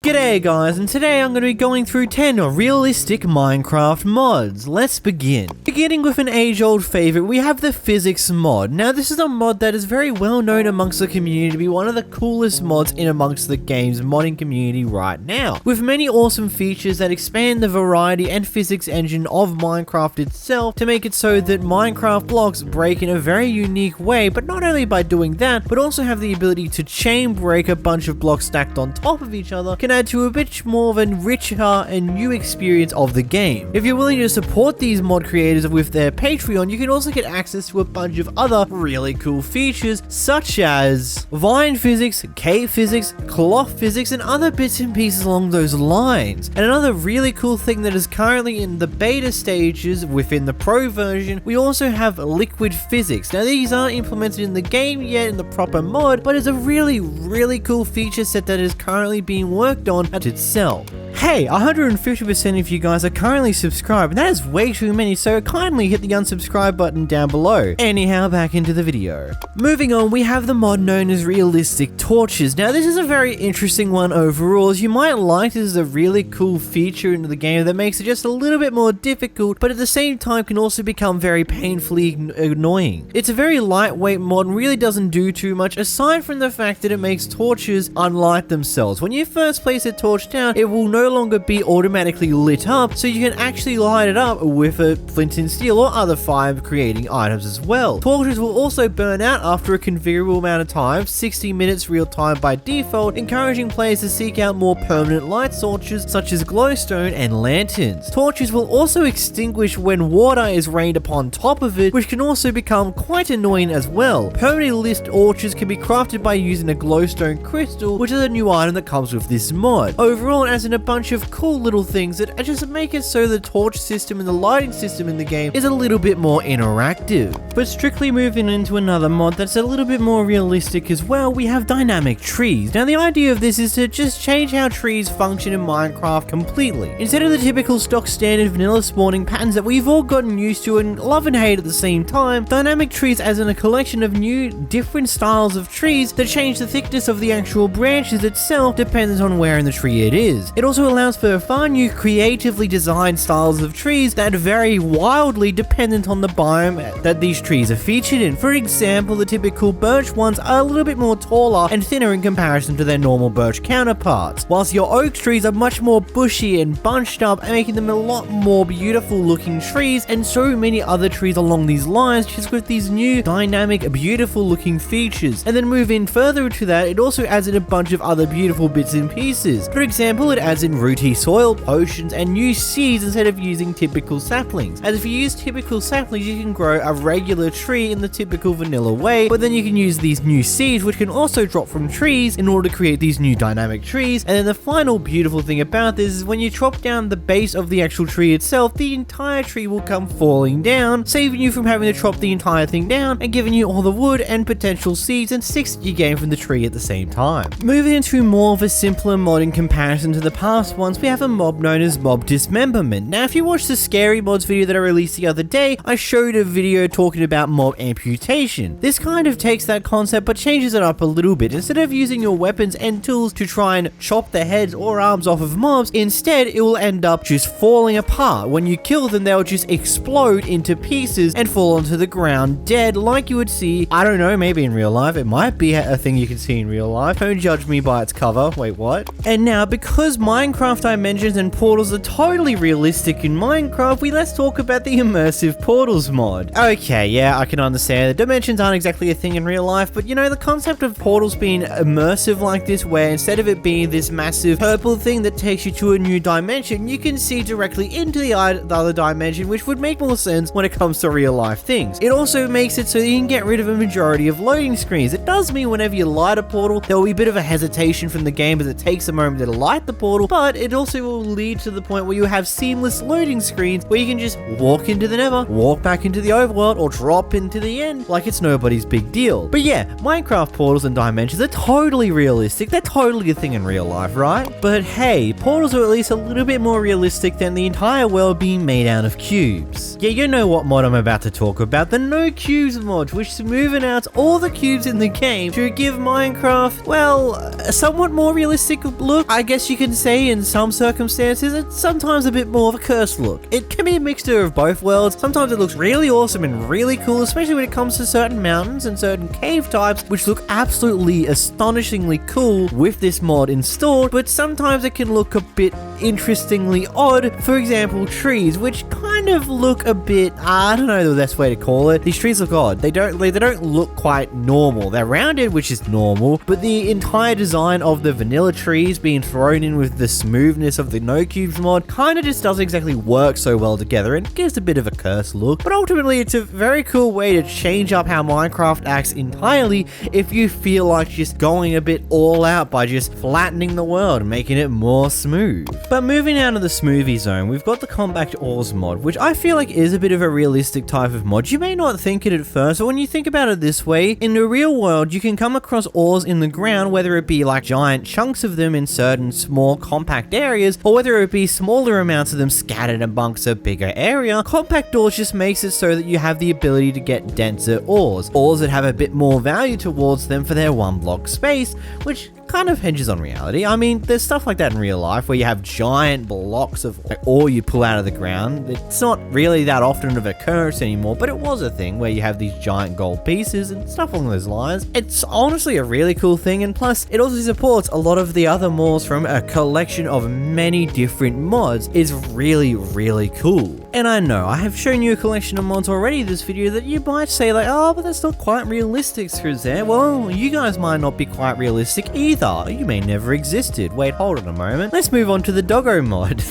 G'day guys, and today I'm going to be going through 10 realistic Minecraft mods. Let's begin. Beginning with an age-old favorite, we have the physics mod. Now this is a mod that is very well known amongst the community to be one of the coolest mods in amongst the game's modding community right now, with many awesome features that expand the variety and physics engine of Minecraft itself to make it so that Minecraft blocks break in a very unique way, but not only by doing that, but also have the ability to chain break a bunch of blocks stacked on top of each other, can add to a bit more of a richer and new experience of the game. If you're willing to support these mod creators with their Patreon, you can also get access to a bunch of other really cool features such as vine physics, cave physics, cloth physics, and other bits and pieces along those lines. And another really cool thing that is currently in the beta stages within the pro version, we also have liquid physics. Now these aren't implemented in the game yet in the proper mod, but it's a really cool feature set that is currently being worked on at itself. Hey, 150% of you guys are currently subscribed, and that is way too many, so kindly hit the unsubscribe button down below. Anyhow, back into the video. Moving on, we have the mod known as realistic torches. Now this is a very interesting one overall, as you might like this is a really cool feature into the game that makes it just a little bit more difficult, but at the same time can also become very painfully annoying. It's a very lightweight mod and really doesn't do too much, aside from the fact that it makes torches unlight themselves. When you first place a torch down, it will no longer be automatically lit up, so you can actually light it up with a flint and steel or other fire creating items as well. Torches will also burn out after a considerable amount of time, 60 minutes real time by default, encouraging players to seek out more permanent light sources such as glowstone and lanterns. Torches will also extinguish when water is rained upon top of it, which can also become quite annoying as well. Permanently lit torches can be crafted by using a glowstone crystal, which is a new item that comes with this mod. Overall, as in a bunch of cool little things that just make it so the torch system and the lighting system in the game is a little bit more interactive. But strictly moving into another mod that's a little bit more realistic as well, we have dynamic trees. Now the idea of this is to just change how trees function in Minecraft completely. Instead of the typical stock standard vanilla spawning patterns that we've all gotten used to and love and hate at the same time, dynamic trees as in a collection of new different styles of trees that change the thickness of the actual branches itself depending on where in the tree it is. It also allows for far new creatively designed styles of trees that vary wildly dependent on the biome that these trees are featured in. For example, the typical birch ones are a little bit more taller and thinner in comparison to their normal birch counterparts, whilst your oak trees are much more bushy and bunched up, making them a lot more beautiful looking trees, and so many other trees along these lines, just with these new dynamic beautiful looking features. And then move in further to that, it also adds in a bunch of other beautiful bits and pieces. For example, it adds in rooty soil, potions, and new seeds instead of using typical saplings. As if you use typical saplings, you can grow a regular tree in the typical vanilla way, but then you can use these new seeds which can also drop from trees in order to create these new dynamic trees. And then the final beautiful thing about this is when you chop down the base of the actual tree itself, the entire tree will come falling down, saving you from having to chop the entire thing down and giving you all the wood and potential seeds and sticks that you gain from the tree at the same time. Moving into more of a simpler mod in comparison to the past ones, we have a mob known as mob dismemberment. Now if you watched the scary mods video that I released the other day, I showed a video talking about mob amputation. This kind of takes that concept but changes it up a little bit. Instead of using your weapons and tools to try and chop the heads or arms off of mobs, instead it will end up just falling apart. When you kill them, they'll just explode into pieces and fall onto the ground dead, like you would see, I don't know, maybe in real life. It might be a thing you can see in real life. Don't judge me by its cover. Wait, what? And now, because Minecraft dimensions and portals are totally realistic in Minecraft, let's talk about the Immersive Portals mod. Okay, yeah, I can understand the dimensions aren't exactly a thing in real life, but you know, the concept of portals being immersive like this, where instead of it being this massive purple thing that takes you to a new dimension, you can see directly into the other dimension, which would make more sense when it comes to real life things. It also makes it so that you can get rid of a majority of loading screens. It does mean whenever you light a portal, there will be a bit of a hesitation from the game as it takes a moment to light the portal, but it also will lead to the point where you have seamless loading screens where you can just walk into the Nether, walk back into the overworld, or drop into the end like it's nobody's big deal. But yeah, Minecraft portals and dimensions are totally realistic. They're totally a thing in real life, right? But hey, portals are at least a little bit more realistic than the entire world being made out of cubes. Yeah, you know what mod I'm about to talk about, the No Cubes mod, which smoothen out all the cubes in the game to give Minecraft, well, a somewhat more realistic look, I guess you can say in some circumstances. It's sometimes a bit more of a cursed look. It can be a mixture of both worlds. Sometimes it looks really awesome and really cool, especially when it comes to certain mountains and certain cave types, which look absolutely astonishingly cool with this mod installed, but sometimes it can look a bit interestingly odd. For example, trees, which kind of look a bit, I don't know the best way to call it. These trees look odd. They don't look quite normal. They're rounded, which is normal, but the entire design of the vanilla trees being thrown in with the smoothness of the No Cubes mod kind of just doesn't exactly work so well together and gives a bit of a cursed look. But ultimately, it's a very cool way to change up how Minecraft acts entirely if you feel like just going a bit all out by just flattening the world and making it more smooth. But moving out of the smoothie zone, we've got the compact ores mod, which I feel like is a bit of a realistic type of mod. You may not think it at first, but when you think about it this way, in the real world, you can come across ores in the ground, whether it be like giant chunks of them in certain small compact areas, or whether it be smaller amounts of them scattered amongst a bigger area. Compact ores just makes it so that you have the ability to get denser ores that have a bit more value towards them for their one block space, which kind of hinges on reality. I mean, there's stuff like that in real life where you have giant blocks of ore you pull out of the ground. It's not really that often of an occurrence anymore, but it was a thing where you have these giant gold pieces and stuff along those lines. It's honestly a really cool thing, and plus it also supports a lot of the other mods from a collection of many different mods. Is really, really cool. And I know I have shown you a collection of mods already in this video that you might say like, oh, but that's not quite realistic, 𝓵𝓷𝓷𝓴𝓼. Well, you guys might not be quite realistic either. You may never existed. Wait, hold on a moment. Let's move on to the Doggo mod.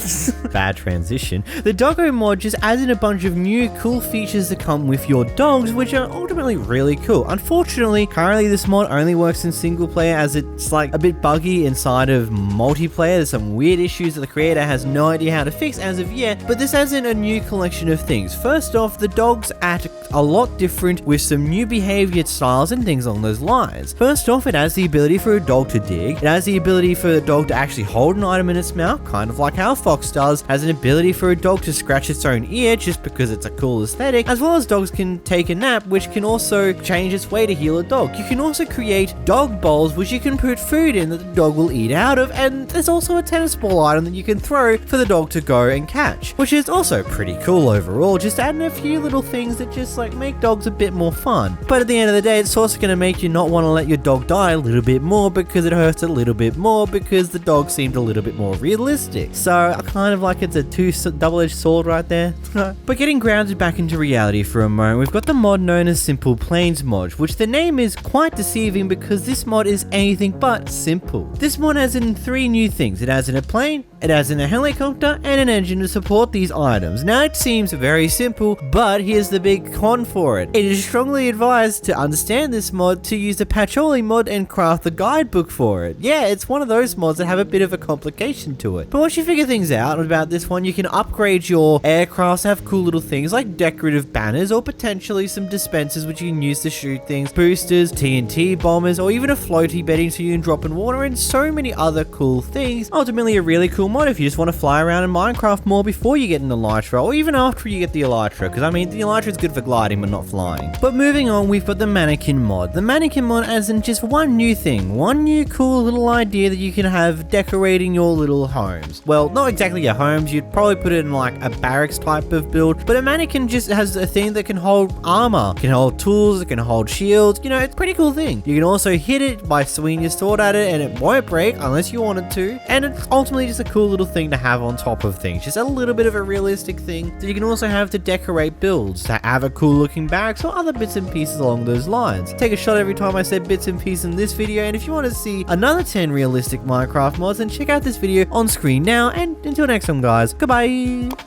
Bad transition. The Doggo mod just adds in a bunch of new cool features that come with your dogs, which are ultimately really cool. Unfortunately, currently this mod only works in single player, as it's like a bit buggy inside of multiplayer. There's some weird issues that the creator has no idea how to fix as of yet, but this adds in a new collection of things. First off, the dogs act a lot different with some new behavior styles and things along those lines. First off, it has the ability for a dog to dig. It has the ability for the dog to actually hold an item in its mouth, kind of like how a fox does. Has an ability for a dog to scratch its own ear just because it's a cool aesthetic, as well as dogs can take a nap, which can also change its way to heal a dog. You can also create dog bowls, which you can put food in that the dog will eat out of, and there's also a tennis ball item that you can throw for the dog to go and catch, which is also pretty cool overall. Just adding a few little things that just like make dogs a bit more fun. But at the end of the day, it's also going to make you not want to let your dog die a little bit more because it hurts a little bit more because the dog seemed a little bit more realistic. So I kind of like it's a double-edged sword right there. But getting grounded back into reality for a moment, we've got the mod known as Simple Planes mod, which the name is quite deceiving because this mod is anything but simple. This mod has in 3 new things. It has in a plane, it has in a helicopter, and an engine to support these items. Now it seems very simple, but here's the big con for it. It is strongly advised to understand this mod to use the Patchouli mod and craft the guidebook for it. Yeah, it's one of those mods that have a bit of a complication to it. But once you figure things out about this one, you can upgrade your aircrafts to have cool little things like decorative banners or potentially some dispensers which you can use to shoot things, boosters, TNT bombers, or even a floaty bedding so you can drop in water, and so many other cool things. Ultimately a really cool mod if you just want to fly around in Minecraft more before you get an elytra, or even after you get the elytra, because I mean the elytra is good for gliding but not flying. But moving on, we've got the Mannequin mod. The Mannequin mod adds in just one new thing, one new cool little idea that you can have decorating your little homes. Well, not exactly your homes, you'd probably put it in like a barracks type of build, but a mannequin just has a thing that can hold armor, can hold tools, it can hold shields. You know, it's a pretty cool thing. You can also hit it by swinging your sword at it and it won't break unless you want it to, and it's ultimately just a cool little thing to have on top of things. Just a little bit of a realistic thing that you can also have to decorate builds, to have a cool looking barracks or other bits and pieces along those lines. Take a shot every time I said bits and pieces in this video, and if you want to see another 10 realistic Minecraft mods, then check out this video on screen now, and until next time guys, goodbye!